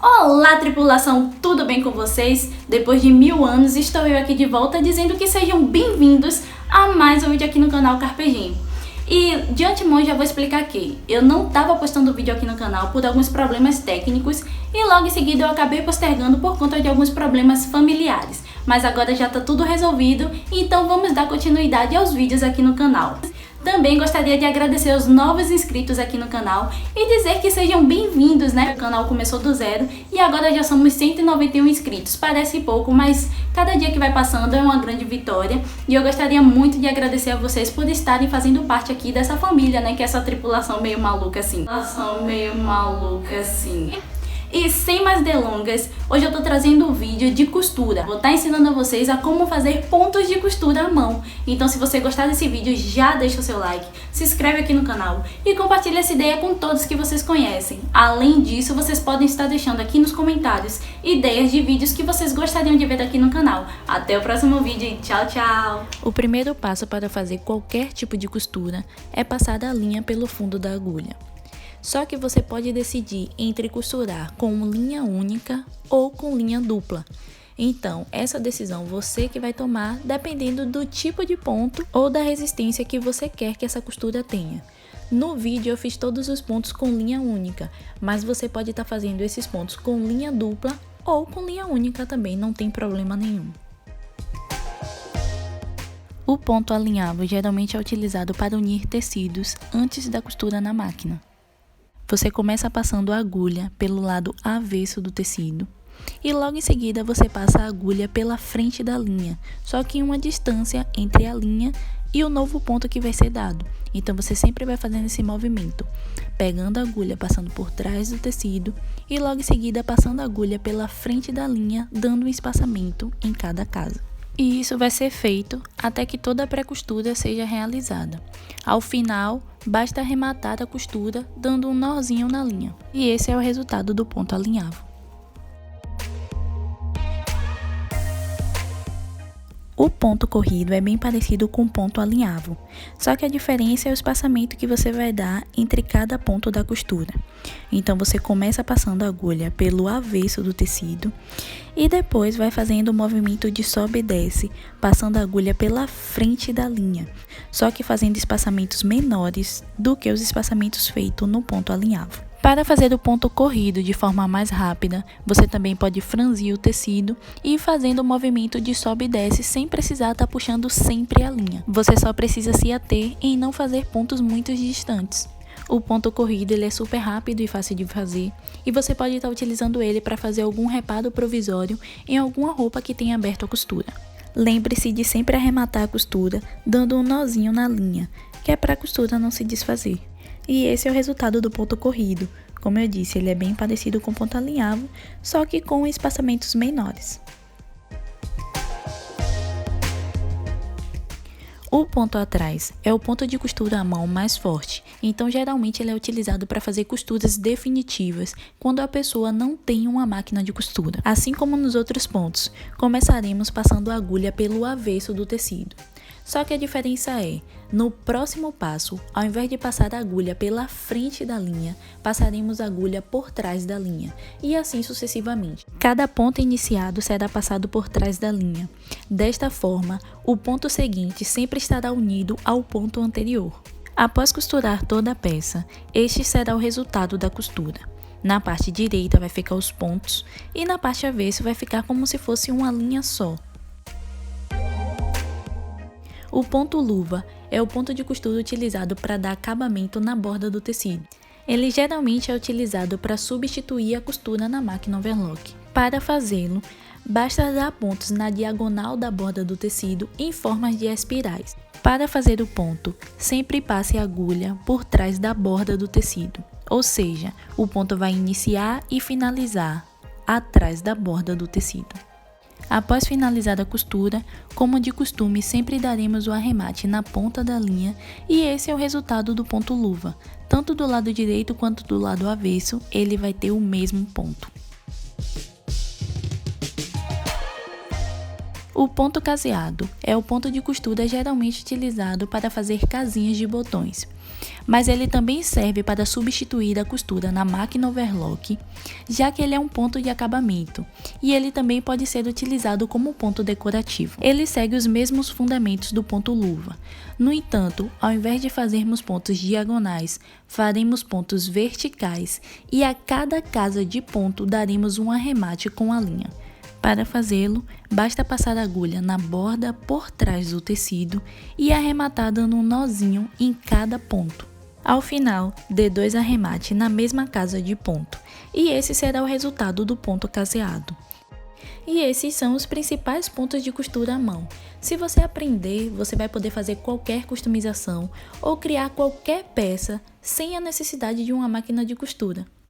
Olá, tripulação, tudo bem com vocês? Depois de 1000 anos, estou eu aqui de volta dizendo que sejam bem-vindos a mais um vídeo aqui no canal Carpegem. E de antemão já vou explicar que eu não estava postando vídeo aqui no canal por alguns problemas técnicos e logo em seguida eu acabei postergando por conta de alguns problemas familiares. Mas agora já está tudo resolvido, então vamos dar continuidade aos vídeos aqui no canal. Também gostaria de agradecer aos novos inscritos aqui no canal e dizer que sejam bem-vindos, né? O canal começou do zero e agora já somos 191 inscritos. Parece pouco, mas cada dia que vai passando é uma grande vitória. E eu gostaria muito de agradecer a vocês por estarem fazendo parte aqui dessa família, né? Que é essa tripulação meio maluca assim. E sem mais delongas, hoje eu tô trazendo um vídeo de costura. Vou estar ensinando a vocês a como fazer pontos de costura à mão. Então se você gostar desse vídeo, já deixa o seu like, se inscreve aqui no canal e compartilha essa ideia com todos que vocês conhecem. Além disso, vocês podem estar deixando aqui nos comentários ideias de vídeos que vocês gostariam de ver aqui no canal. Até o próximo vídeo e tchau, tchau! O primeiro passo para fazer qualquer tipo de costura é passar a linha pelo fundo da agulha. Só que você pode decidir entre costurar com linha única ou com linha dupla. Então, essa decisão você que vai tomar dependendo do tipo de ponto ou da resistência que você quer que essa costura tenha. No vídeo eu fiz todos os pontos com linha única, mas você pode estar fazendo esses pontos com linha dupla ou com linha única também, não tem problema nenhum. O ponto alinhável geralmente é utilizado para unir tecidos antes da costura na máquina. Você começa passando a agulha pelo lado avesso do tecido e logo em seguida você passa a agulha pela frente da linha, só que em uma distância entre a linha e o novo ponto que vai ser dado. Então você sempre vai fazendo esse movimento, pegando a agulha, passando por trás do tecido e logo em seguida passando a agulha pela frente da linha, dando um espaçamento em cada casa. E isso vai ser feito até que toda a pré-costura seja realizada. Ao final, basta arrematar a costura dando um nozinho na linha. E esse é o resultado do ponto alinhável. O ponto corrido é bem parecido com o ponto alinhável, só que a diferença é o espaçamento que você vai dar entre cada ponto da costura. Então você começa passando a agulha pelo avesso do tecido e depois vai fazendo o movimento de sobe e desce, passando a agulha pela frente da linha, só que fazendo espaçamentos menores do que os espaçamentos feitos no ponto alinhável. Para fazer o ponto corrido de forma mais rápida, você também pode franzir o tecido e ir fazendo o movimento de sobe e desce sem precisar estar puxando sempre a linha. Você só precisa se ater em não fazer pontos muito distantes. O ponto corrido ele é super rápido e fácil de fazer e você pode estar utilizando ele para fazer algum reparo provisório em alguma roupa que tenha aberto a costura. Lembre-se de sempre arrematar a costura dando um nozinho na linha, que é para a costura não se desfazer. E esse é o resultado do ponto corrido. Como eu disse, ele é bem parecido com o ponto alinhável, só que com espaçamentos menores. O ponto atrás é o ponto de costura à mão mais forte, então geralmente ele é utilizado para fazer costuras definitivas quando a pessoa não tem uma máquina de costura. Assim como nos outros pontos, começaremos passando a agulha pelo avesso do tecido. Só que a diferença é, no próximo passo, ao invés de passar a agulha pela frente da linha, passaremos a agulha por trás da linha, e assim sucessivamente. Cada ponto iniciado será passado por trás da linha. Desta forma, o ponto seguinte sempre estará unido ao ponto anterior. Após costurar toda a peça, este será o resultado da costura. Na parte direita vai ficar os pontos, e na parte avessa vai ficar como se fosse uma linha só. O ponto luva é o ponto de costura utilizado para dar acabamento na borda do tecido. Ele geralmente é utilizado para substituir a costura na máquina overlock. Para fazê-lo, basta dar pontos na diagonal da borda do tecido em formas de espirais. Para fazer o ponto, sempre passe a agulha por trás da borda do tecido, ou seja, o ponto vai iniciar e finalizar atrás da borda do tecido. Após finalizar a costura, como de costume, sempre daremos o arremate na ponta da linha e esse é o resultado do ponto luva. Tanto do lado direito quanto do lado avesso, ele vai ter o mesmo ponto. O ponto caseado é o ponto de costura geralmente utilizado para fazer casinhas de botões. mas ele também serve para substituir a costura na máquina overlock, já que ele é um ponto de acabamento, e ele também pode ser utilizado como ponto decorativo. Ele segue os mesmos fundamentos do ponto luva. No entanto, ao invés de fazermos pontos diagonais, faremos pontos verticais e a cada casa de ponto daremos um arremate com a linha. Para fazê-lo, basta passar a agulha na borda por trás do tecido e arrematar dando um nozinho em cada ponto. Ao final, dê 2 arremates na mesma casa de ponto, e esse será o resultado do ponto caseado. E esses são os principais pontos de costura à mão. Se você aprender, você vai poder fazer qualquer customização ou criar qualquer peça sem a necessidade de uma máquina de costura.